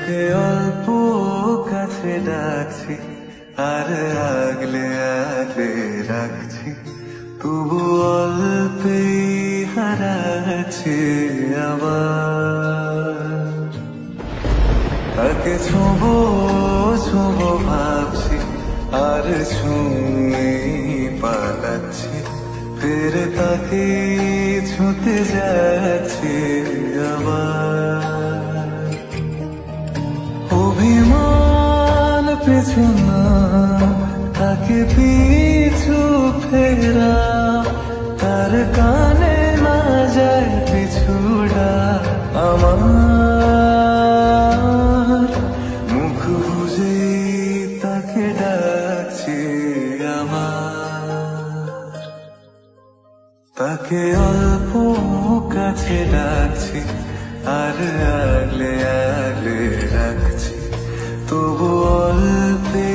তাকে অল্প কাছে ডাকছি আর আগলে আগলে রাখছি, তবু অল্পেই হারাচ্ছে আবার। তাকে ছোঁবো ছোঁবো ভাবছি আর ছুঁয়ে পালাচ্ছি, ফের তাকে ছুঁতে যাচ্ছে আবার। অভিমান পিছু না, তাকে পিছু ফেরা, তার কানে না যায় পিছুড়া। আমার মুখ বুঝে তাকে ডাকছে আমার। তাকে অল্প কাছে ডাকছি আর আগলে আগলে রাখছি, তবু অল্পে